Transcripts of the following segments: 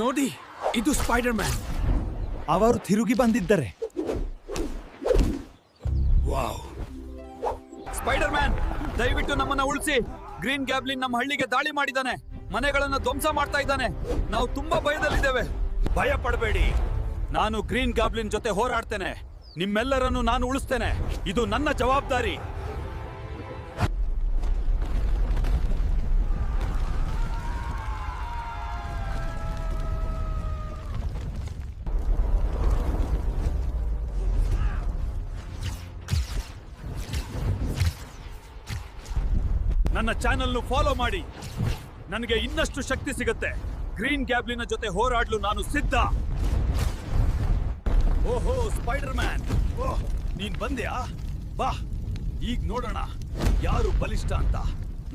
ನೋಡಿ, ಇದು spider man. ಅವರು ತಿರುಗಿ ಬಂದಿದ್ದರೆ. ವಾವ್! ಸ್ಪೈಡರ್ ಮ್ಯಾನ್, ದಯವಿಟ್ಟು ನಮ್ಮನ್ನ ಉಳಿಸಿ. ಗ್ರೀನ್ ಗ್ಯಾಬ್ಲಿನ್ ನಮ್ಮ ಹಳ್ಳಿಗೆ ದಾಳಿ ಮಾಡಿದ್ದಾನೆ, ಮನೆಗಳನ್ನ ಧ್ವಂಸ ಮಾಡ್ತಾ ಇದ್ದಾನೆ. ನಾವು ತುಂಬಾ ಭಯದಲ್ಲಿದ್ದೇವೆ. ಭಯ ಪಡಬೇಡಿ, ನಾನು ಗ್ರೀನ್ ಗ್ಯಾಬ್ಲಿನ್ ಜೊತೆ ಹೋರಾಡ್ತೇನೆ. ನಿಮ್ಮೆಲ್ಲರನ್ನು ನಾನು ಉಳಿಸ್ತೇನೆ. ಇದು ನನ್ನ ಜವಾಬ್ದಾರಿ. ನನ್ನ ಚಾನೆಲ್ ಫಾಲೋ ಮಾಡಿ. ನನಗೆ ಇನ್ನಷ್ಟು ಶಕ್ತಿ ಸಿಗುತ್ತೆ. ಗ್ರೀನ್ ಗ್ಯಾಬ್ಲಿನ ಜೊತೆ ಹೋರಾಡಲು ನಾನು ಸಿದ್ಧ. ಓಹೋ ಸ್ಪೈಡರ್ ಮ್ಯಾನ್, ಓಹ್ ನೀನ್ ಬಂದ್ಯಾ? ಬಾ, ಈಗ ನೋಡೋಣ ಯಾರು ಬಲಿಷ್ಠ ಅಂತ.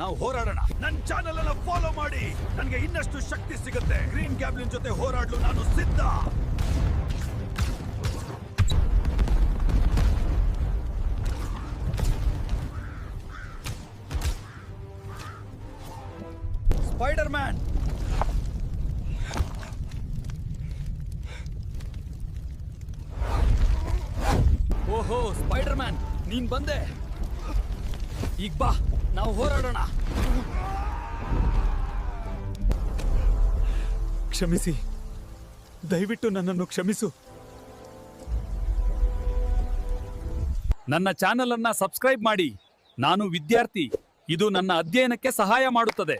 ನಾವು ಹೋರಾಡೋಣ. ನನ್ನ ಚಾನೆಲ್ ಅನ್ನ ಫಾಲೋ ಮಾಡಿ. ನನಗೆ ಇನ್ನಷ್ಟು ಶಕ್ತಿ ಸಿಗುತ್ತೆ. ಗ್ರೀನ್ ಗ್ಯಾಬ್ಲಿನ್ ಜೊತೆ ಹೋರಾಡಲು ನಾನು ಸಿದ್ಧ. ಸ್ಪೈಡರ್ ಮ್ಯಾನ್, ಓಹೋ ಸ್ಪೈಡರ್ ಮ್ಯಾನ್, ನೀನ್ ಬಂದೆ. ಈಗ ಬಾ, ನಾವು ಹೋರಾಡೋಣ. ಕ್ಷಮಿಸಿ, ದಯವಿಟ್ಟು ನನ್ನನ್ನು ಕ್ಷಮಿಸು. ನನ್ನ ಚಾನೆಲ್ ಅನ್ನ ಸಬ್ಸ್ಕ್ರೈಬ್ ಮಾಡಿ. ನಾನು ವಿದ್ಯಾರ್ಥಿ. ಇದು ನನ್ನ ಅಧ್ಯಯನಕ್ಕೆ ಸಹಾಯ ಮಾಡುತ್ತದೆ.